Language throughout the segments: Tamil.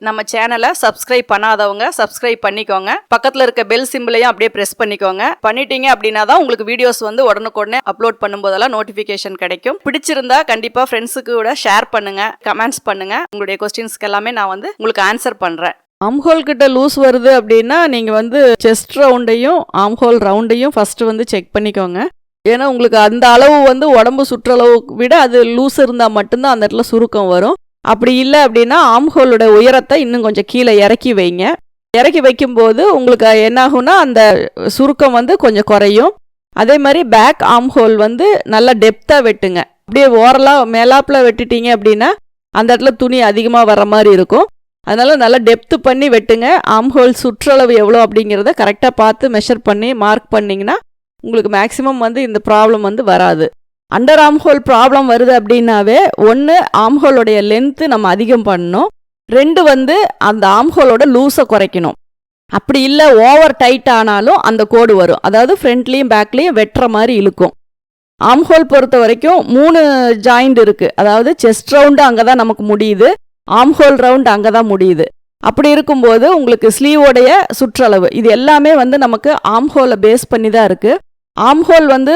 நம்ம சேனலை சப்ஸ்கிரைப் பண்ணாதவங்க சப்ஸ்கிரைப் பண்ணிக்கோங்க. பக்கத்துல இருக்க பெல் சிம்பிளையும் அப்படியே பிரஸ் பண்ணிக்கோங்க. பண்ணிட்டீங்க அப்படின்னா தான் உங்களுக்கு வீடியோஸ் வந்து உடனுக்குடனே அப்லோட் பண்ணும்போதெல்லாம் நோட்டிபிகேஷன் கிடைக்கும். பிடிச்சிருந்தா கண்டிப்பா ஃப்ரெண்ட்ஸுக்கு கூட ஷேர் பண்ணுங்க, கமெண்ட்ஸ் பண்ணுங்க. உங்களுடைய கொஸ்டின்ஸ்க்கு எல்லாமே நான் வந்து உங்களுக்கு ஆன்சர் பண்றேன். ஆம்ஹோல் கிட்ட லூஸ் வருது அப்படின்னா நீங்க வந்து செஸ்ட் ரவுண்டையும் ஆம்ஹோல் ரவுண்டையும் ஃபர்ஸ்ட் வந்து செக் பண்ணிக்கோங்க. ஏன்னா உங்களுக்கு அந்த அளவு வந்து உடம்பு சுற்றளவு விட அது லூஸ் இருந்தால் மட்டும்தான் அந்த இடத்துல சுருக்கம் வரும். அப்படி இல்லை அப்படின்னா ஆம்ஹோலோட உயரத்தை இன்னும் கொஞ்சம் கீழே இறக்கி வைங்க. இறக்கி வைக்கும்போது உங்களுக்கு என்னாகும்னா அந்த சுருக்கம் வந்து கொஞ்சம் குறையும். அதே மாதிரி பேக் ஆம்ஹோல் வந்து நல்லா டெப்த்தாக வெட்டுங்க. அப்படியே ஓரலாக மேலாப்பில் வெட்டிட்டீங்க அப்படின்னா அந்த இடத்துல துணி அதிகமாக வர மாதிரி இருக்கும். அதனால் நல்லா டெப்த்து பண்ணி வெட்டுங்க. ஆம்ஹோல் சுற்றளவு எவ்வளோ அப்படிங்கிறத கரெக்டாக பார்த்து மெஷர் பண்ணி மார்க் பண்ணிங்கன்னா உங்களுக்கு மேக்ஸிமம் வந்து இந்த ப்ராப்ளம் வந்து வராது. அண்டர் ஆம்ஹோல் ப்ராப்ளம் வருது அப்படின்னாவே ஒன்று ஆம்ஹோலோடைய லென்த்து நம்ம அதிகம் பண்ணணும், 2 வந்து அந்த ஆம்ஹோலோட லூஸை குறைக்கணும். அப்படி இல்லை ஓவர் டைட் ஆனாலும் அந்த கோடு வரும். அதாவது ஃப்ரண்ட்லேயும் பேக்லேயும் வெட்டுற மாதிரி இழுக்கும். ஆம்ஹோல் பொறுத்த வரைக்கும் 3 ஜாயிண்ட் இருக்குது. அதாவது செஸ்ட் ரவுண்டு அங்கே தான் நமக்கு முடியுது, ஆம்ஹோல் ரவுண்டு அங்கே தான் முடியுது. அப்படி இருக்கும்போது உங்களுக்கு ஸ்லீவோடைய சுற்றளவு இது எல்லாமே வந்து நமக்கு ஆம்ஹோலை பேஸ் பண்ணி தான் இருக்குது. ஆம்ஹோல் வந்து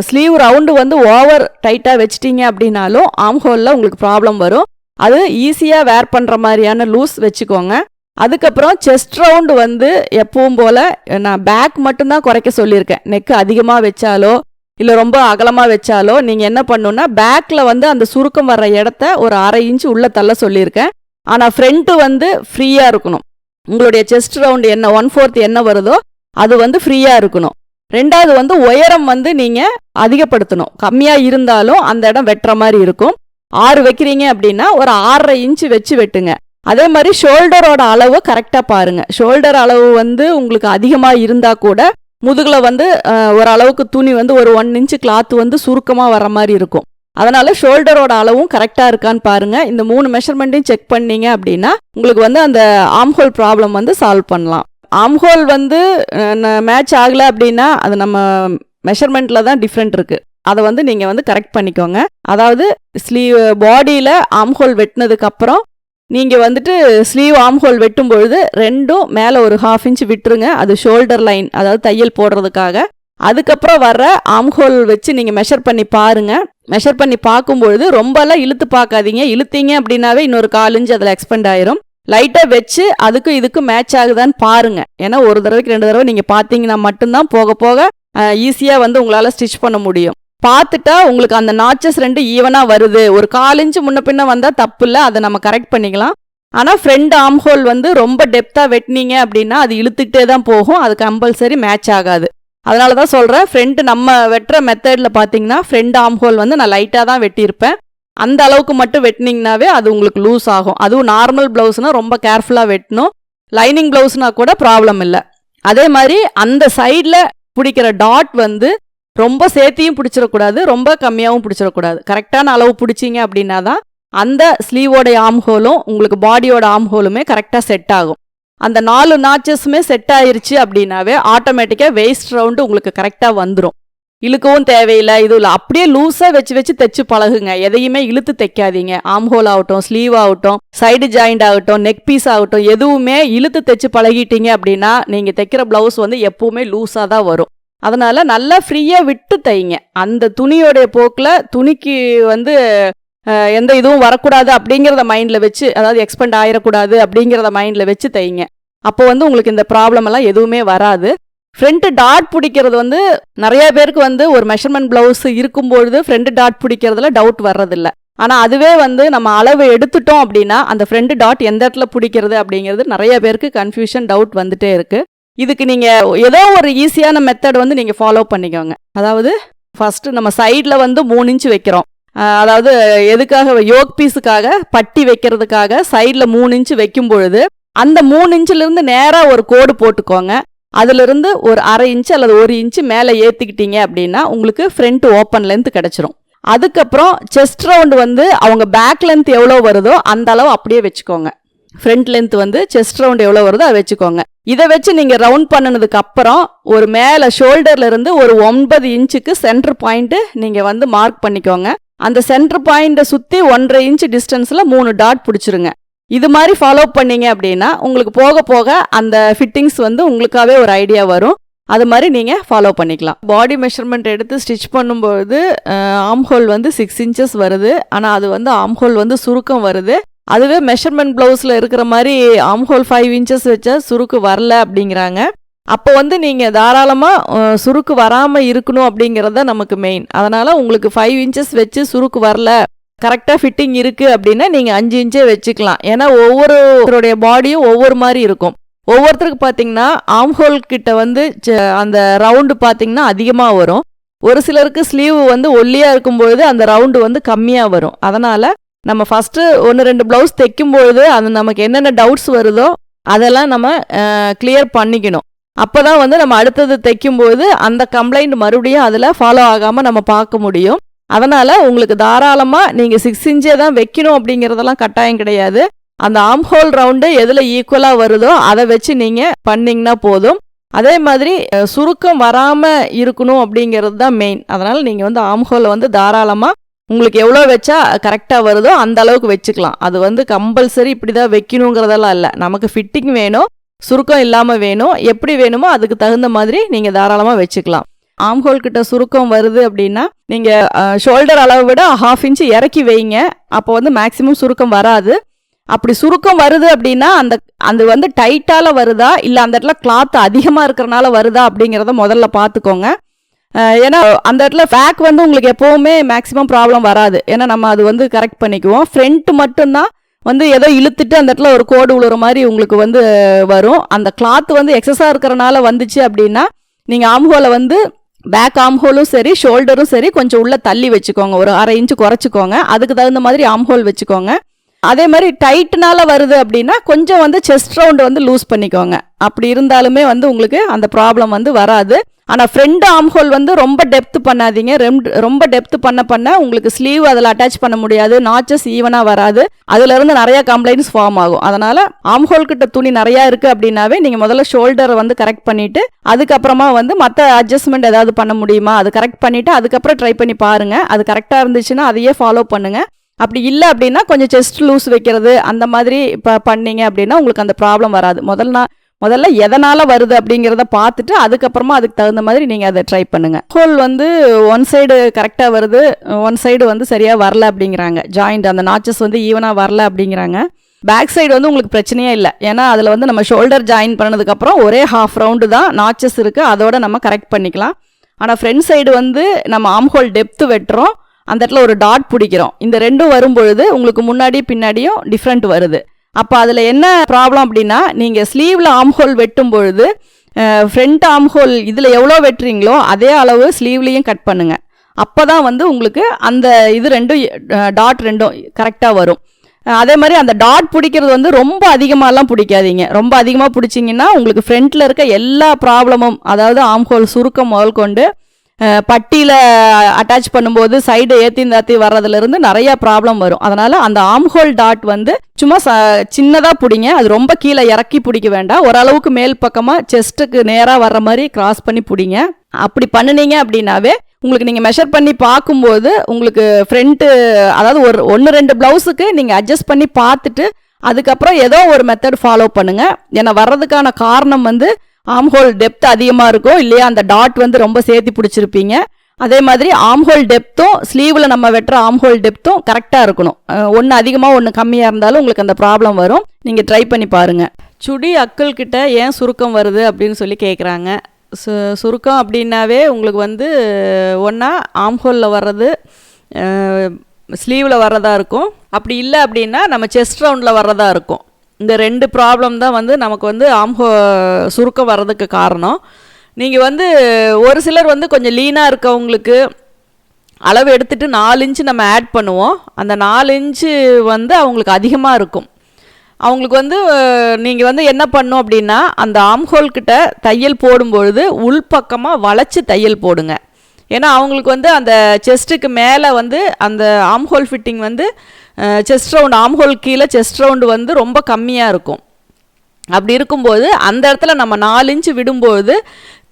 ஸ்லீவ் ரவுண்டு வந்து ஓவர் டைட்டாக வச்சிட்டிங்க அப்படின்னாலும் ஆம்ஹோலில் உங்களுக்கு ப்ராப்ளம் வரும். அது ஈஸியாக வேர் பண்ணுற மாதிரியான லூஸ் வச்சுக்கோங்க. அதுக்கப்புறம் செஸ்ட் ரவுண்டு வந்து எப்பவும் போல் நான் பேக் மட்டும்தான் குறைக்க சொல்லியிருக்கேன். நெக்கு அதிகமாக வச்சாலோ இல்லை ரொம்ப அகலமாக வச்சாலோ நீங்கள் என்ன பண்ணணுன்னா பேக்கில் வந்து அந்த சுருக்கம் வர்ற இடத்த ஒரு 1/2 இன்ச் உள்ளே தள்ள சொல்லியிருக்கேன். ஆனால் ஃப்ரண்ட்டு வந்து ஃப்ரீயாக இருக்கணும். உங்களுடைய செஸ்ட் ரவுண்டு என்ன 1/4 என்ன வருதோ அது வந்து ஃப்ரீயாக இருக்கணும். 2வது வந்து உயரம் வந்து நீங்கள் அதிகப்படுத்தணும். கம்மியாக இருந்தாலும் அந்த இடம் வெட்டுற மாதிரி இருக்கும். 6 வைக்கிறீங்க அப்படின்னா ஒரு 6.5 இன்ச்சு வச்சு வெட்டுங்க. அதே மாதிரி ஷோல்டரோட அளவு கரெக்டாக பாருங்கள். ஷோல்டர் அளவு வந்து உங்களுக்கு அதிகமாக இருந்தால் கூட முதுகில் வந்து ஓரளவுக்கு துணி வந்து ஒரு 1 இன்ச்சு கிளாத் வந்து சுருக்கமாக வர மாதிரி இருக்கும். அதனால் ஷோல்டரோட அளவும் கரெக்டாக இருக்கான்னு பாருங்கள். இந்த 3 மெஷர்மெண்ட்டையும் செக் பண்ணீங்க அப்படின்னா உங்களுக்கு வந்து அந்த ஆம்ஹோல் ப்ராப்ளம் வந்து சால்வ் பண்ணலாம். ஆம்ஹோல் வந்து மேட்ச் ஆகலை அப்படின்னா அது நம்ம மெஷர்மெண்ட்டில் தான் டிஃப்ரெண்ட் இருக்குது. அதை வந்து நீங்கள் வந்து கரெக்ட் பண்ணிக்கோங்க. அதாவது ஸ்லீவ் பாடியில் ஆம்ஹோல் வெட்டினதுக்கப்புறம் நீங்கள் வந்துட்டு ஸ்லீவ் ஆம்ஹோல் வெட்டும் பொழுது 2ம் மேலே ஒரு 1/2 இன்ச் விட்டுருங்க. அது ஷோல்டர் லைன், அதாவது தையல் போடுறதுக்காக. அதுக்கப்புறம் வர்ற ஆம்ஹோல் வச்சு நீங்கள் மெஷர் பண்ணி பாருங்கள். மெஷர் பண்ணி பார்க்கும்பொழுது ரொம்பலாம் இழுத்து பார்க்காதீங்க. இழுத்தீங்க அப்படின்னாவே இன்னொரு 1/4 இன்ச் அதில் எக்ஸ்பெண்ட் ஆயிரும். லைட்டாக வச்சு அதுக்கும் இதுக்கும் மேட்ச் ஆகுதான்னு பாருங்க. ஏன்னா ஒரு தடவைக்கு 2 தடவை நீங்கள் பார்த்தீங்கன்னா மட்டும்தான் போக போக ஈஸியாக வந்து உங்களால் ஸ்டிச் பண்ண முடியும். பார்த்துட்டா உங்களுக்கு அந்த நாச்சஸ் 2 ஈவனாக வருது, ஒரு 1/4 இன்ச்சு முன்ன பின்ன வந்தால் தப்பு இல்லை, அதை நம்ம கரெக்ட் பண்ணிக்கலாம். ஆனால் ஃப்ரண்ட் ஆம்ஹோல் வந்து ரொம்ப டெப்த்தாக வெட்டினீங்க அப்படின்னா அது இழுத்துக்கிட்டே தான் போகும். அது கம்பல்சரி மேட்ச் ஆகாது. அதனால தான் சொல்கிறேன், ஃப்ரண்ட் நம்ம வெட்டுற மெத்தடில் பார்த்தீங்கன்னா ஃப்ரண்ட் ஆம்ஹோல் வந்து நான் லைட்டாக தான் வெட்டியிருப்பேன். அந்த அளவுக்கு மட்டும் வெட்டினீங்கனாவே அது உங்களுக்கு லூஸ் ஆகும். அதுவும் நார்மல் ப்ளவுஸ்னால் ரொம்ப கேர்ஃபுல்லாக வெட்டணும். லைனிங் ப்ளவுஸ்னால் கூட ப்ராப்ளம் இல்லை. அதே மாதிரி அந்த சைடில் பிடிக்கிற டாட் வந்து ரொம்ப சேர்த்தியும் பிடிச்சிடக்கூடாது, ரொம்ப கம்மியாகவும் பிடிச்சிடக்கூடாது. கரெக்டான அளவு பிடிச்சிங்க அப்படின்னா தான் அந்த ஸ்லீவோடைய ஆம்ஹோலும் உங்களுக்கு பாடியோட ஆம்ஹோலுமே கரெக்டாக செட் ஆகும். அந்த 4 நாச்சஸுமே செட் ஆயிருச்சு அப்படின்னாவே ஆட்டோமேட்டிக்காக வெயிஸ்ட் ரவுண்டு உங்களுக்கு கரெக்டாக வந்துடும். இழுக்கவும் தேவையில்லை, இது இல்லை. அப்படியே லூஸாக வச்சு தைச்சு பழகுங்க. எதையுமே இழுத்து தைக்காதீங்க. ஆம்ஹோல் ஆகட்டும், ஸ்லீவ் ஆகட்டும், சைடு ஜாயிண்ட் ஆகட்டும், நெக் பீஸ் ஆகட்டும், எதுவுமே இழுத்து தைச்சு பழகிட்டீங்க அப்படின்னா நீங்கள் தைக்கிற ப்ளவுஸ் வந்து எப்பவுமே லூஸாக தான் வரும். அதனால் நல்லா ஃப்ரீயாக விட்டு தைங்க. அந்த துணியோடைய போக்கில் துணிக்கு வந்து எந்த இதுவும் வரக்கூடாது அப்படிங்கிறத மைண்டில் வச்சு, அதாவது எக்ஸ்பெண்ட் ஆகிடக்கூடாது அப்படிங்கிறத மைண்டில் வச்சு தைங்க. அப்போ வந்து உங்களுக்கு இந்த ப்ராப்ளம் எல்லாம் எதுவுமே வராது. ஃப்ரண்ட் டாட் பிடிக்கிறது வந்து நிறைய பேருக்கு வந்து ஒரு மெஷர்மெண்ட் ப்ளவுஸ் இருக்கும்பொழுது ஃப்ரண்ட் டாட் பிடிக்கிறதுல டவுட் வர்றதில்ல. ஆனால் அதுவே வந்து நம்ம அளவு எடுத்துட்டோம் அப்படின்னா அந்த ஃப்ரண்ட் டாட் எந்த இடத்துல பிடிக்கிறது அப்படிங்கிறது நிறைய பேருக்கு கன்ஃபியூஷன், டவுட் வந்துட்டே இருக்குது. இதுக்கு நீங்கள் ஏதோ ஒரு ஈஸியான மெத்தட் வந்து நீங்கள் ஃபாலோ பண்ணிக்கோங்க. அதாவது ஃபஸ்ட்டு நம்ம சைடில் வந்து 3 இன்ச் வைக்கிறோம். அதாவது எதுக்காக, யோக் பீஸுக்காக பட்டி வைக்கிறதுக்காக சைடில் 3 இன்ச் வைக்கும் பொழுது அந்த 3 இன்ச்சிலிருந்து நேராக ஒரு கோடு போட்டுக்கோங்க. அதிலிருந்து ஒரு 1/2 இன்ச்சு அல்லது 1 இன்ச்சு மேலே ஏற்றிக்கிட்டீங்க அப்படின்னா உங்களுக்கு ஃப்ரண்ட் ஓப்பன் லென்த் கிடச்சிரும். அதுக்கப்புறம் செஸ்ட் ரவுண்டு வந்து அவங்க பேக் லென்த் எவ்வளோ வருதோ அந்த அளவு அப்படியே வச்சுக்கோங்க. ஃப்ரண்ட் லென்த் வந்து செஸ்ட் ரவுண்ட் எவ்வளோ வருதோ அதை வச்சுக்கோங்க. இதை வச்சு நீங்கள் ரவுண்ட் பண்ணினதுக்கு அப்புறம் ஒரு மேலே ஷோல்டர்ல இருந்து ஒரு 9 இன்ச்சுக்கு சென்டர் பாயிண்ட்டு நீங்கள் வந்து மார்க் பண்ணிக்கோங்க. அந்த சென்டர் பாயிண்ட்டை சுற்றி 1.5 இன்ச் டிஸ்டன்ஸில் 3 டாட் பிடிச்சிருங்க. இது மாதிரி ஃபாலோ பண்ணீங்க அப்படின்னா உங்களுக்கு போக போக அந்த ஃபிட்டிங்ஸ் வந்து உங்களுக்காகவே ஒரு ஐடியா வரும். அது மாதிரி நீங்கள் ஃபாலோ பண்ணிக்கலாம். பாடி மெஷர்மெண்ட் எடுத்து ஸ்டிச் பண்ணும்போது ஆம்ஹோல் வந்து 6 inches வருது. ஆனால் அது வந்து ஆம்ஹோல் வந்து சுருக்கம் வருது. அதுவே மெஷர்மெண்ட் ப்ளவுஸில் இருக்கிற மாதிரி ஆம்ஹோல் 5 inches வச்சா சுருக்கு வரல அப்படிங்கிறாங்க. அப்போ வந்து நீங்கள் தாராளமாக சுருக்கு வராமல் இருக்கணும் அப்படிங்கிறது தான் நமக்கு மெயின். அதனால் உங்களுக்கு 5 inches வச்சு சுருக்கு வரல, கரெக்டாக ஃபிட்டிங் இருக்குது அப்படின்னா நீங்கள் 5 inch வச்சுக்கலாம். ஏன்னா ஒவ்வொருத்தருடைய பாடியும் ஒவ்வொரு மாதிரி இருக்கும். ஒவ்வொருத்தருக்கு பார்த்தீங்கன்னா ஆம்ஹோல் கிட்ட வந்து அந்த ரவுண்டு பார்த்தீங்கன்னா அதிகமாக வரும். ஒரு சிலருக்கு ஸ்லீவ் வந்து ஒல்லியாக இருக்கும்பொழுது அந்த ரவுண்டு வந்து கம்மியாக வரும். அதனால் நம்ம ஃபஸ்ட்டு 1-2 ப்ளவுஸ் தைக்கும்பொழுது அது நமக்கு என்னென்ன டவுட்ஸ் வருதோ அதெல்லாம் நம்ம கிளியர் பண்ணிக்கணும். அப்போ தான் வந்து நம்ம அடுத்தது தைக்கும்போது அந்த கம்ப்ளைண்ட் மறுபடியும் அதில் ஃபாலோ ஆகாமல் நம்ம பார்க்க முடியும். அதனால் உங்களுக்கு தாராளமாக நீங்கள் 6 inch தான் வைக்கணும் அப்படிங்கிறதெல்லாம் கட்டாயம் கிடையாது. அந்த ஆம்ஹோல் ரவுண்டு எதில் ஈக்குவலாக வருதோ அதை வச்சு நீங்கள் பண்ணிங்கன்னா போதும். அதே மாதிரி சுருக்கம் வராமல் இருக்கணும் அப்படிங்கிறது தான் மெயின். அதனால் நீங்கள் வந்து ஆம்ஹோலை வந்து தாராளமாக உங்களுக்கு எவ்வளோ வச்சா கரெக்டாக வருதோ அந்த அளவுக்கு வச்சுக்கலாம். அது வந்து கம்பல்சரி இப்படி தான் வைக்கணுங்கிறதெல்லாம் இல்லை. நமக்கு ஃபிட்டிங் வேணும், சுருக்கம் இல்லாமல் வேணும், எப்படி வேணுமோ அதுக்கு தகுந்த மாதிரி நீங்கள் தாராளமாக வச்சுக்கலாம். ஆம்ஹோல் கிட்ட சுருக்கம் வருது அப்படின்னா நீங்கள் ஷோல்டர் அளவை விட 1/2 inch இறக்கி வைங்க. அப்போ வந்து மேக்ஸிமம் சுருக்கம் வராது. அப்படி சுருக்கம் வருது அப்படின்னா அது வந்து டைட்டால வருதா இல்லை அந்த இடத்துல கிளாத் அதிகமாக இருக்கிறனால வருதா அப்படிங்கிறத முதல்ல பார்த்துக்கோங்க. ஏன்னா அந்த இடத்துல பேக் வந்து உங்களுக்கு எப்போவுமே மேக்ஸிமம் ப்ராப்ளம் வராது. ஏன்னா நம்ம அது வந்து கரெக்ட் பண்ணிக்குவோம். ஃப்ரண்ட் மட்டும்தான் வந்து ஏதோ இழுத்துட்டு அந்த இடத்துல ஒரு கோடு உழுற மாதிரி உங்களுக்கு வந்து வரும். அந்த கிளாத் வந்து எக்ஸஸாக இருக்கிறனால வந்துச்சு அப்படின்னா நீங்கள் ஆம்ஹோலை வந்து பேக் ஆம்ஹோலும் சரி ஷோல்டரும் சரி கொஞ்சம் உள்ள தள்ளி வச்சுக்கோங்க. ஒரு 1/2 inch குறைச்சிக்கோங்க. அதுக்கு தகுந்த மாதிரி ஆம்ஹோல் வச்சுக்கோங்க. அதே மாதிரி டைட்னால வருது அப்படின்னா கொஞ்சம் வந்து செஸ்ட் ரவுண்டு வந்து லூஸ் பண்ணிக்கோங்க. அப்படி இருந்தாலுமே வந்து உங்களுக்கு அந்த ப்ராப்ளம் வந்து வராது. ஆனால் ஃப்ரண்ட் ஆம்ஹோல் வந்து ரொம்ப டெப்த் பண்ணாதீங்க. ரொம்ப டெப்த் பண்ண உங்களுக்கு ஸ்லீவ் அதில் அட்டாச் பண்ண முடியாது, நாச்சஸ் ஈவனாக வராது. அதுலேருந்து நிறையா கம்ப்ளைண்ட்ஸ் ஃபார்ம் ஆகும். அதனால் ஆம்ஹோல் கிட்ட துணி நிறையா இருக்குது அப்படின்னாவே நீங்கள் முதல்ல ஷோல்டரை வந்து கரெக்ட் பண்ணிவிட்டு அதுக்கப்புறமா வந்து மற்ற அட்ஜஸ்ட்மெண்ட் ஏதாவது பண்ண முடியுமா அது கரெக்ட் பண்ணிவிட்டு அதுக்கப்புறம் ட்ரை பண்ணி பாருங்கள். அது கரெக்டாக இருந்துச்சுன்னா அதையே ஃபாலோ பண்ணுங்கள். அப்படி இல்லை அப்படின்னா கொஞ்சம் செஸ்ட் லூஸ் வைக்கிறது அந்த மாதிரி இப்போ பண்ணீங்க அப்படின்னா உங்களுக்கு அந்த ப்ராப்ளம் வராது. முதல்ல எதனால் வருது அப்படிங்கிறத பார்த்துட்டு அதுக்கப்புறமா அதுக்கு தகுந்த மாதிரி நீங்கள் அதை ட்ரை பண்ணுங்கள். ஹோல் வந்து ஒன் சைடு கரெக்டாக வருது, ஒன் சைடு வந்து சரியாக வரல அப்படிங்கிறாங்க. ஜாயிண்ட் அந்த நாச்சஸ் வந்து ஈவனாக வரல அப்படிங்கிறாங்க. பேக் சைடு வந்து உங்களுக்கு பிரச்சனையே இல்லை. ஏன்னா அதில் வந்து நம்ம ஷோல்டர் ஜாயின் பண்ணதுக்கப்புறம் ஒரே 1/2 ரவுண்டு தான் நாச்சஸ் இருக்குது, அதோட நம்ம கரெக்ட் பண்ணிக்கலாம். ஆனால் ஃப்ரண்ட் சைடு வந்து நம்ம ஆம்ஹோல் டெப்த்து வெட்டுறோம், அந்த இடத்துல ஒரு டாட் பிடிக்கிறோம். இந்த ரெண்டும் வரும்பொழுது உங்களுக்கு முன்னாடி பின்னாடியும் டிஃப்ரெண்ட் வருது. அப்போ அதில் என்ன ப்ராப்ளம் அப்படின்னா நீங்கள் ஸ்லீவில் ஆம்ஹோல் வெட்டும் பொழுது ஃப்ரண்ட் ஆம்ஹோல் இதில் எவ்வளோ வெட்டுறீங்களோ அதே அளவு ஸ்லீவ்லேயும் கட் பண்ணுங்கள். அப்போ தான் வந்து உங்களுக்கு அந்த இது ரெண்டும் டாட் ரெண்டும் கரெக்டாக வரும். அதே மாதிரி அந்த டாட் பிடிக்கிறது வந்து ரொம்ப அதிகமாகலாம் பிடிக்காதீங்க. ரொம்ப அதிகமாக பிடிச்சிங்கன்னா உங்களுக்கு ஃப்ரண்ட்டில் இருக்க எல்லா ப்ராப்ளமும், அதாவது ஆம்ஹோல் சுருக்கம் முதல் கொண்டு பட்டியில் அட்டாச் பண்ணும்போது சைடு ஏற்றி தாத்தி வர்றதுலேருந்து நிறையா ப்ராப்ளம் வரும். அதனால் அந்த ஆம்ஹோல் டாட் வந்து சும்மா சின்னதாக பிடிங்க. அது ரொம்ப கீழே இறக்கி பிடிக்க வேண்டாம். ஓரளவுக்கு மேல் பக்கமாக செஸ்ட்டுக்கு நேராக வர்ற மாதிரி கிராஸ் பண்ணி பிடிங்க. அப்படி பண்ணினீங்க அப்படின்னாவே உங்களுக்கு நீங்கள் மெஷர் பண்ணி பார்க்கும்போது உங்களுக்கு ஃப்ரண்ட்டு, அதாவது ஒரு 1-2 ப்ளவுஸுக்கு நீங்கள் அட்ஜஸ்ட் பண்ணி பார்த்துட்டு அதுக்கப்புறம் ஏதோ ஒரு மெத்தட் ஃபாலோ பண்ணுங்கள். ஏன்னா வர்றதுக்கான காரணம் வந்து ஆம்ஹோல் டெப்த் அதிகமாக இருக்கும் இல்லையா, அந்த டாட் வந்து ரொம்ப சேர்த்து பிடிச்சிருப்பீங்க. அதே மாதிரி ஆம்ஹோல் டெப்த்தும் ஸ்லீவில் நம்ம வெட்டுற ஆம்ஹோல் டெப்த்தும் கரெக்டாக இருக்கணும். ஒன்று அதிகமாக ஒன்று கம்மியாக இருந்தாலும் உங்களுக்கு அந்த ப்ராப்ளம் வரும். நீங்கள் ட்ரை பண்ணி பாருங்கள். சுடி அக்கிள் கிட்ட ஏன் சுருக்கம் வருது அப்படின்னு சொல்லி கேட்குறாங்க. சுருக்கம் அப்படின்னாவே உங்களுக்கு வந்து ஒன்றா ஆம்ஹோலில் வர்றது ஸ்லீவில் வர்றதா இருக்கும். அப்படி இல்லை அப்படின்னா நம்ம செஸ்ட் ரவுண்டில் வர்றதா இருக்கும். இந்த 2 ப்ராப்ளம் தான் வந்து நமக்கு வந்து சுருக்கம் வர்றதுக்கு காரணம். நீங்கள் வந்து ஒரு சிலர் வந்து கொஞ்சம் லீனாக இருக்கவங்களுக்கு அளவு எடுத்துகிட்டு 4 inch நம்ம ஆட் பண்ணுவோம். அந்த 4 inch வந்து அவங்களுக்கு அதிகமாக இருக்கும். அவங்களுக்கு வந்து நீங்கள் வந்து என்ன பண்ணும் அப்படின்னா அந்த ஆம்ஹோல் கிட்ட தையல் போடும்பொழுது உள்பக்கமாக வளைச்சி தையல் போடுங்க. ஏன்னா அவங்களுக்கு வந்து அந்த செஸ்ட்டுக்கு மேலே வந்து அந்த ஆம்ஹோல் ஃபிட்டிங் வந்து செஸ்ட் ரவுண்டு, ஆம்ஹோல் கீழே செஸ்ட் ரவுண்டு வந்து ரொம்ப கம்மியாக இருக்கும். அப்படி இருக்கும்போது அந்த இடத்துல நம்ம 4 inch விடும்போது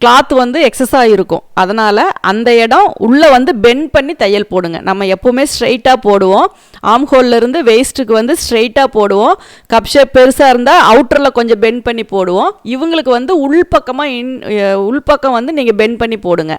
கிளாத் வந்து எக்ஸஸாக இருக்கும். அதனால் அந்த இடம் உள்ளே வந்து பெண்ட் பண்ணி தையல் போடுங்க. நம்ம எப்போவுமே ஸ்ட்ரைட்டாக போடுவோம். ஆம்ஹோல்லேருந்து வேஸ்ட்டுக்கு வந்து ஸ்ட்ரைட்டாக போடுவோம். கப் ஷேப் பெருசாக இருந்தால் அவுட்டரில் கொஞ்சம் பெண்ட் பண்ணி போடுவோம். இவங்களுக்கு வந்து உள்பக்கம் வந்து நீங்கள் பெண்ட் பண்ணி போடுங்க.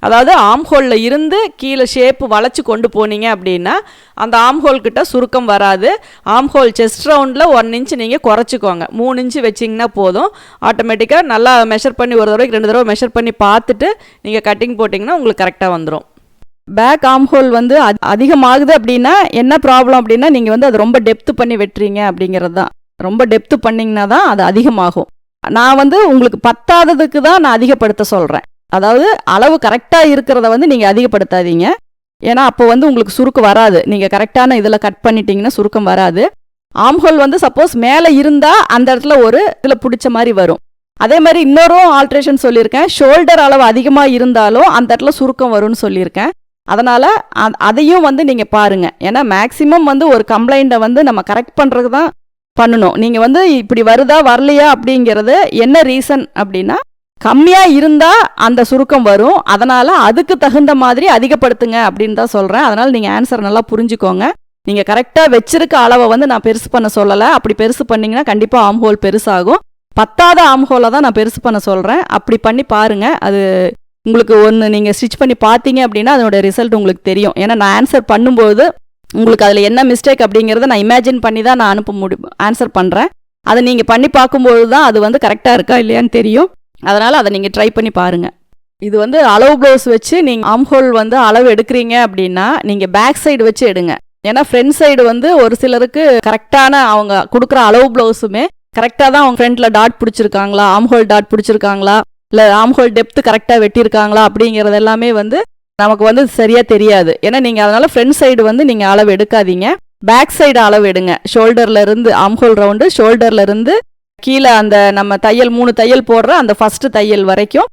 அதாவது ஆம்ஹோலில் இருந்து கீழே ஷேப்பு வளைச்சி கொண்டு போனீங்க அப்படின்னா அந்த ஆம்ஹோல் கிட்ட சுருக்கம் வராது. ஆம்ஹோல் செஸ்ட் ரவுண்டில் 1 இன்ச் நீங்கள் குறைச்சிக்கோங்க. 3 இன்ச்சு வச்சிங்கன்னா போதும். ஆட்டோமேட்டிக்காக நல்லா மெஷர் பண்ணி ஒரு தடவைக்கு 2 தடவை மெஷர் பண்ணி பார்த்துட்டு நீங்கள் கட்டிங் போட்டிங்கன்னா உங்களுக்கு கரெக்டாக வந்துடும். பேக் ஆம்ஹோல் வந்து அதிகமாகுது அப்படின்னா என்ன ப்ராப்ளம் அப்படின்னா நீங்கள் வந்து அது ரொம்ப டெப்த்து பண்ணி வெட்டுறீங்க அப்படிங்கிறது தான். ரொம்ப டெப்த்து பண்ணிங்கன்னா தான் அது அதிகமாகும். நான் வந்து உங்களுக்கு பத்தாததுக்கு தான் நான் அதிகப்படுத்த சொல்கிறேன். அதாவது அளவு கரெக்டாக இருக்கிறத வந்து நீங்கள் அதிகப்படுத்தாதீங்க. ஏன்னா அப்போ வந்து உங்களுக்கு சுருக்கம் வராது. நீங்கள் கரெக்டான இதில் கட் பண்ணிட்டீங்கன்னா சுருக்கம் வராது. ஆம்ஹோல் வந்து சப்போஸ் மேலே இருந்தால் அந்த இடத்துல ஒரு இதில் பிடிச்ச மாதிரி வரும். அதே மாதிரி இன்னொரு ஆல்ட்ரேஷன் சொல்லியிருக்கேன். ஷோல்டர் அளவு அதிகமாக இருந்தாலும் அந்த இடத்துல சுருக்கம் வரும்னு சொல்லியிருக்கேன். அதனால் அதையும் வந்து நீங்கள் பாருங்கள். ஏன்னா மேக்ஸிமம் வந்து ஒரு கம்ப்ளைண்ட்டை வந்து நம்ம கரெக்ட் பண்ணுறதுக்கு தான் பண்ணணும். நீங்கள் வந்து இப்படி வருதா வரலையா அப்படிங்கிறது என்ன ரீசன் அப்படின்னா கம்மியாக இருந்தால் அந்த சுருக்கம் வரும். அதனால் அதுக்கு தகுந்த மாதிரி அதிகப்படுத்துங்க அப்படின்னு தான் சொல்கிறேன். அதனால் நீங்கள் ஆன்சர் நல்லா புரிஞ்சுக்கோங்க. நீங்கள் கரெக்டாக வச்சிருக்க அளவை வந்து நான் பெருசு பண்ண சொல்லலை. அப்படி பெருசு பண்ணிங்கன்னா கண்டிப்பாக ஆம்ஹோல் பெருசாகும். பத்தாத ஆம்ஹோலை தான் நான் பெருசு பண்ண சொல்கிறேன். அப்படி பண்ணி பாருங்கள். அது உங்களுக்கு ஒன்று நீங்கள் ஸ்டிச் பண்ணி பார்த்தீங்க அப்படின்னா அதோட ரிசல்ட் உங்களுக்கு தெரியும். ஏன்னா நான் ஆன்சர் பண்ணும்போது உங்களுக்கு அதில் என்ன மிஸ்டேக் அப்படிங்கிறத நான் இமேஜின் பண்ணி தான் நான் ஆன்சர் பண்ணுறேன். அதை நீங்கள் பண்ணி பார்க்கும்போது தான் அது வந்து கரெக்டாக இருக்கா இல்லையான்னு தெரியும். அதனால் அதை நீங்கள் ட்ரை பண்ணி பாருங்கள். இது வந்து அளவு ப்ளவுஸ் வச்சு நீங்கள் ஆம்ஹோல் வந்து அளவு எடுக்கிறீங்க அப்படின்னா நீங்கள் பேக் சைடு வச்சு எடுங்க. ஏன்னா ஃப்ரண்ட் சைடு வந்து ஒரு சிலருக்கு கரெக்டான அவங்க கொடுக்குற அளவு ப்ளவுஸுமே கரெக்டாக தான் அவங்க ஃப்ரண்ட்டில் டாட் பிடிச்சிருக்காங்களா, ஆம்ஹோல் டாட் பிடிச்சிருக்காங்களா, இல்லை ஆம்ஹோல் டெப்த்து கரெக்டாக வெட்டியிருக்காங்களா அப்படிங்கிறது எல்லாமே வந்து நமக்கு வந்து சரியாக தெரியாது. ஏன்னா நீங்கள் அதனால் ஃப்ரண்ட் சைடு வந்து நீங்கள் அளவு எடுக்காதீங்க. பேக் சைடு அளவு எடுங்க. ஷோல்டர்லேருந்து ஆம்ஹோல் ரவுண்டு ஷோல்டர்லேருந்து கீழே அந்த நம்ம தையல் 3 தையல் போடுற அந்த ஃபஸ்ட்டு தையல் வரைக்கும்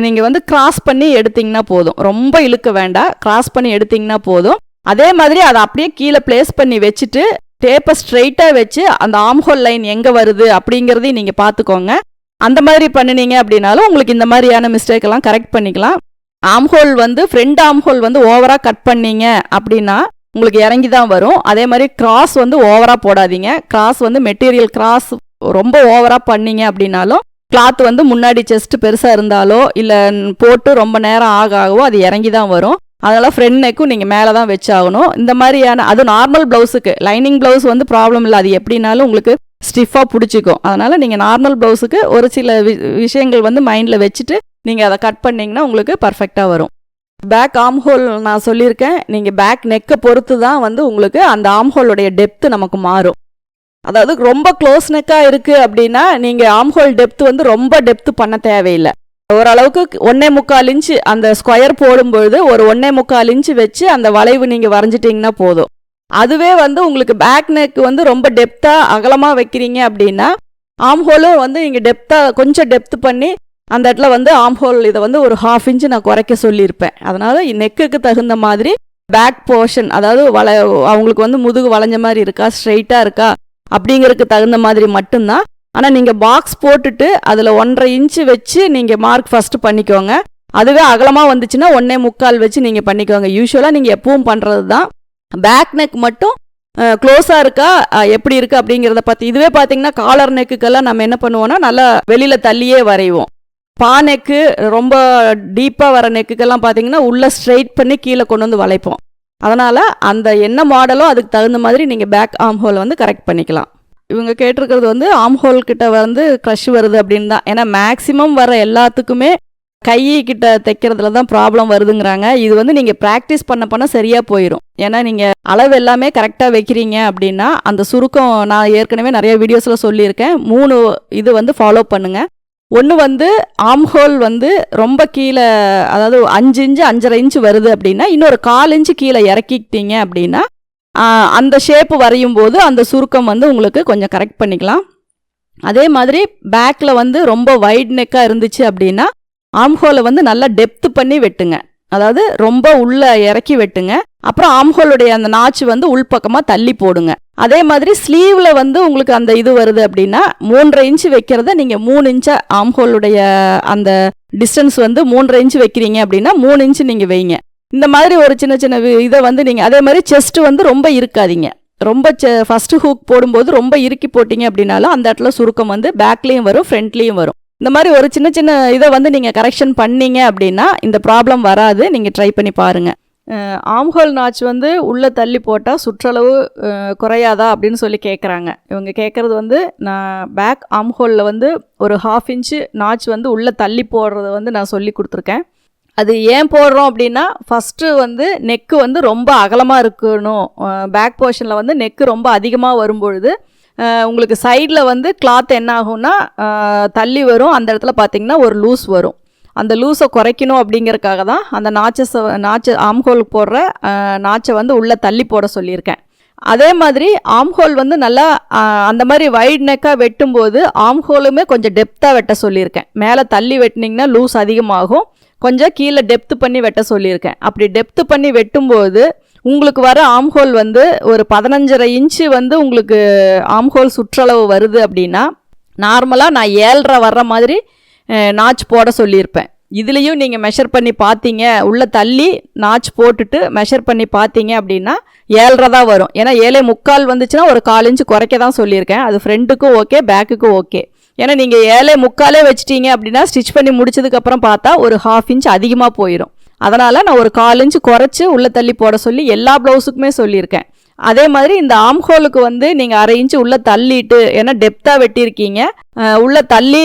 நீங்கள் வந்து கிராஸ் பண்ணி எடுத்திங்கன்னா போதும். ரொம்ப இழுக்க வேண்டாம். கிராஸ் பண்ணி எடுத்திங்கன்னா போதும். அதே மாதிரி அதை அப்படியே கீழே பிளேஸ் பண்ணி வச்சுட்டு டேப்பை ஸ்ட்ரெயிட்டாக வச்சு அந்த ஆம்ஹோல் லைன் எங்கே வருது அப்படிங்கிறதையும் நீங்கள் பார்த்துக்கோங்க. அந்த மாதிரி பண்ணினீங்க அப்படின்னாலும் உங்களுக்கு இந்த மாதிரியான மிஸ்டேக்கெல்லாம் கரெக்ட் பண்ணிக்கலாம். ஆம்ஹோல் வந்து ஃப்ரண்ட் ஆம்ஹோல் வந்து ஓவராக கட் பண்ணீங்க அப்படின்னா உங்களுக்கு இறங்கி தான் வரும். அதே மாதிரி கிராஸ் வந்து ஓவராக போடாதீங்க. கிராஸ் வந்து மெட்டீரியல் கிராஸ் ரொம்ப ஓவராக பண்ணீங்க அப்படின்னாலும் கிளாத் வந்து முன்னாடி செஸ்ட் பெருசாக இருந்தாலோ இல்லை போட்டு ரொம்ப நேரம் ஆகவோ அது இறங்கி தான் வரும். அதனால் ஃப்ரண்ட் நெக்கும் நீங்கள் மேலே தான் வச்சாகணும். இந்த மாதிரியான அது நார்மல் ப்ளவுஸுக்கு. லைனிங் ப்ளவுஸ் வந்து ப்ராப்ளம் இல்லை. அது எப்படின்னாலும் உங்களுக்கு ஸ்டிஃபாக பிடிச்சிக்கும். அதனால் நீங்கள் நார்மல் ப்ளவுஸுக்கு ஒரு சில விஷயங்கள் வந்து மைண்டில் வச்சுட்டு நீங்கள் அதை கட் பண்ணிங்கன்னா உங்களுக்கு பர்ஃபெக்டாக வரும். பேக் ஆம்ஹோல் நான் சொல்லியிருக்கேன். நீங்கள் பேக் நெக்கை பொறுத்து தான் வந்து உங்களுக்கு அந்த ஆம்ஹோலுடைய டெப்த்து நமக்கு மாறும். அதாவது ரொம்ப க்ளோஸ் நெக்காக இருக்குது அப்படின்னா நீங்கள் ஆம்ஹோல் டெப்த்து வந்து ரொம்ப டெப்த்து பண்ண தேவையில்லை. ஓரளவுக்கு 1.25 இன்ச்சு அந்த ஸ்கொயர் போடும்பொழுது ஒரு 1.25 இன்ச்சு வச்சு அந்த வளைவு நீங்கள் வரைஞ்சிட்டிங்கன்னா போதும். அதுவே வந்து உங்களுக்கு பேக் நெக் வந்து ரொம்ப டெப்த்தாக அகலமாக வைக்கிறீங்க அப்படின்னா ஆம்ஹோலும் வந்து நீங்கள் டெப்த்தாக கொஞ்சம் டெப்த்து பண்ணி அந்த இடத்துல வந்து ஆம்ஹோல் இதை வந்து ஒரு 1/2 இன்ச்சு நான் குறைக்க சொல்லியிருப்பேன். அதனால் நெக்குக்கு தகுந்த மாதிரி பேக் போர்ஷன் அதாவது அவங்களுக்கு வந்து முதுகு வளைஞ்ச மாதிரி இருக்கா, ஸ்ட்ரெயிட்டாக இருக்கா அப்படிங்கிறதுக்கு தகுந்த மாதிரி மட்டும்தான். ஆனால் நீங்கள் பாக்ஸ் போட்டுட்டு அதில் 1.5 இன்ச்சு வச்சு நீங்கள் மார்க் ஃபஸ்ட்டு பண்ணிக்கோங்க. அதுவே அகலமாக வந்துச்சுன்னா 1.25 வச்சு நீங்கள் பண்ணிக்கோங்க. யூஸ்வலாக நீங்கள் எப்பவும் பண்ணுறது தான். பேக் நெக் மட்டும் க்ளோஸாக இருக்கா எப்படி இருக்குது அப்படிங்கிறத பற்றி. இதுவே பார்த்தீங்கன்னா காலர் நெக்குக்கெல்லாம் நம்ம என்ன பண்ணுவோன்னா நல்லா வெளியில் தள்ளியே வரைவோம். பா நெக்கு ரொம்ப டீப்பாக வர நெக்குக்கெல்லாம் பார்த்தீங்கன்னா உள்ளே ஸ்ட்ரெயிட் பண்ணி கீழே கொண்டு வந்து வளைப்போம். அதனால் அந்த என்ன மாடலோ அதுக்கு தகுந்த மாதிரி நீங்கள் பேக் ஆம்ஹோல் வந்து கரெக்ட் பண்ணிக்கலாம். இவங்க கேட்டிருக்கிறது வந்து ஆம்ஹோல் கிட்ட வந்து க்ரஷ் வருது அப்படின்னு தான். ஏன்னா மேக்ஸிமம் வர எல்லாத்துக்குமே கை கிட்ட தைக்கிறதுல தான் ப்ராப்ளம் வருதுங்கிறாங்க. இது வந்து நீங்கள் ப்ராக்டிஸ் பண்ண சரியாக போயிடும். ஏன்னா நீங்கள் அளவு எல்லாமே கரெக்டாக வைக்கிறீங்க அப்படின்னா அந்த சுருக்கம் நான் ஏற்கனவே நிறைய வீடியோஸில் சொல்லியிருக்கேன். 3 இது வந்து ஃபாலோ பண்ணுங்கள். ஒன்று வந்து ஆம்ஹோல் வந்து ரொம்ப கீழே அதாவது 5 இன்ச்சு 5.5 இன்ச்சு வருது அப்படின்னா இன்னொரு 1/4 இன்ச்சு கீழே இறக்கிக்கிட்டீங்க அப்படின்னா அந்த ஷேப்பு வரையும் போது அந்த சுருக்கம் வந்து உங்களுக்கு கொஞ்சம் கரெக்ட் பண்ணிக்கலாம். அதே மாதிரி பேக்கில் வந்து ரொம்ப வைட் நெக்காக இருந்துச்சு அப்படின்னா ஆம்ஹோலை வந்து நல்லா டெப்த்து பண்ணி வெட்டுங்க. அதாவது ரொம்ப உள்ள இறக்கி வெட்டுங்க. அப்புறம் ஆம்ஹோலுடைய அந்த நாச்சு வந்து உள்பக்கமாக தள்ளி போடுங்க. அதே மாதிரி ஸ்லீவில் வந்து உங்களுக்கு அந்த இது வருது அப்படின்னா 3.5 இன்ச்சு வைக்கிறத நீங்கள் 3 இன்ச்சா ஆம்ஹோலுடைய அந்த டிஸ்டன்ஸ் வந்து 3.5 இன்ச்சு வைக்கிறீங்க அப்படின்னா 3 இன்ச்சு நீங்கள் வைங்க. இந்த மாதிரி ஒரு சின்ன சின்ன இதை வந்து நீங்கள் அதே மாதிரி செஸ்ட் வந்து ரொம்ப இருக்காதீங்க. ரொம்ப ஃபஸ்ட்டு ஹூக் போடும்போது ரொம்ப இறுக்கி போட்டிங்க அப்படின்னாலும் அந்த இடத்துல சுருக்கம் வந்து பேக்லேயும் வரும், ஃப்ரண்ட்லேயும் வரும். இந்த மாதிரி ஒரு சின்ன சின்ன இதை வந்து நீங்கள் கரெக்ஷன் பண்ணீங்க அப்படின்னா இந்த ப்ராப்ளம் வராது. நீங்கள் ட்ரை பண்ணி பாருங்கள். ஆம்ஹோல் நாச் வந்து உள்ளே தள்ளி போட்டால் சுற்றளவு குறையாதா அப்படின்னு சொல்லி கேட்குறாங்க. இவங்க கேட்குறது வந்து நான் பேக் ஆம்ஹோலில் வந்து ஒரு 1/2 இன்ச்சு நாச் வந்து உள்ளே தள்ளி போடுறத வந்து நான் சொல்லி கொடுத்துருக்கேன். அது ஏன் போடுறோம் அப்படின்னா ஃபஸ்ட்டு வந்து நெக்கு வந்து ரொம்ப அகலமாக இருக்கணும். பேக் போர்ஷனில் வந்து நெக்கு ரொம்ப அதிகமாக வரும்பொழுது உங்களுக்கு சைடில் வந்து கிளாத் என்ன ஆகும்னா தள்ளி வரும். அந்த இடத்துல பார்த்திங்கன்னா ஒரு லூஸ் வரும். அந்த லூஸை குறைக்கணும் அப்படிங்கிறதுக்காக தான் அந்த நாச்சை ஆம்ஹோல் போடுற நாச்சை வந்து உள்ளே தள்ளி போட சொல்லியிருக்கேன். அதே மாதிரி ஆம்ஹோல் வந்து நல்லா அந்த மாதிரி வைட் நெக்காக வெட்டும்போது ஆம்ஹோலுமே கொஞ்சம் டெப்த்தாக வெட்ட சொல்லியிருக்கேன். மேலே தள்ளி வெட்டினீங்கன்னா லூஸ் அதிகமாகும். கொஞ்சம் கீழே டெப்த்து பண்ணி வெட்ட சொல்லியிருக்கேன். அப்படி டெப்த்து பண்ணி வெட்டும்போது உங்களுக்கு வர ஆம்ஹோல் வந்து ஒரு 15.5 இன்ச்சு வந்து உங்களுக்கு ஆம்ஹோல் சுற்றளவு வருது அப்படின்னா நார்மலாக நான் 7.5 வர்ற மாதிரி நாச் போட சொல்லியிருப்பேன். இதுலேயும் நீங்கள் மெஷர் பண்ணி பார்த்தீங்க, உள்ளே தள்ளி நாச் போட்டுட்டு மெஷர் பண்ணி பார்த்தீங்க அப்படின்னா 7.5 தான் வரும். ஏன்னா 7.75 வந்துச்சுன்னா ஒரு 1/4 இன்ச்சு குறைக்க தான் சொல்லியிருக்கேன். அது ஃப்ரண்ட்டுக்கும் ஓகே, பேக்குக்கும் ஓகே. ஏன்னா நீங்கள் 7.75 வச்சிட்டீங்க அப்படின்னா ஸ்டிச் பண்ணி முடிச்சதுக்கப்புறம் பார்த்தா ஒரு 1/2 இன்ச் அதிகமாக போயிடும். அதனால் நான் ஒரு 1/4 இன்ச்சு குறைச்சி உள்ளே தள்ளி போட சொல்லி எல்லா ப்ளவுஸுக்குமே சொல்லியிருக்கேன். அதே மாதிரி இந்த ஆம்ஹோலுக்கு வந்து நீங்கள் 1/2 இன்ச்சு உள்ளே தள்ளிட்டு, ஏன்னா டெப்த்தாக வெட்டியிருக்கீங்க, உள்ளே தள்ளி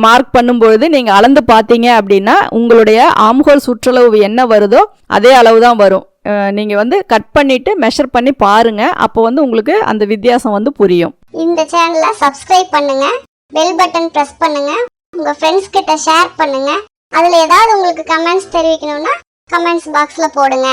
மார்க் பண்ணும்பொழுது நீங்கள் அளந்து பார்த்தீங்க அப்படின்னா உங்களுடைய ஆம்ஹோல் சுற்றளவு என்ன வருதோ அதே அளவு தான் வரும். நீங்கள் வந்து கட் பண்ணிவிட்டு மெஷர் பண்ணி பாருங்கள். அப்போ வந்து உங்களுக்கு அந்த வித்தியாசம் வந்து புரியும். இந்த சேனலை சப்ஸ்கிரைப் பண்ணுங்கள், பெல் பட்டன் ப்ரெஸ் பண்ணுங்கள், உங்கள் ஃப்ரெண்ட்ஸ் கிட்ட ஷேர் பண்ணுங்கள். அதில் ஏதாவது உங்களுக்கு கமெண்ட்ஸ் தெரிவிக்கணும்னா கமெண்ட்ஸ் பாக்ஸில் போடுங்க.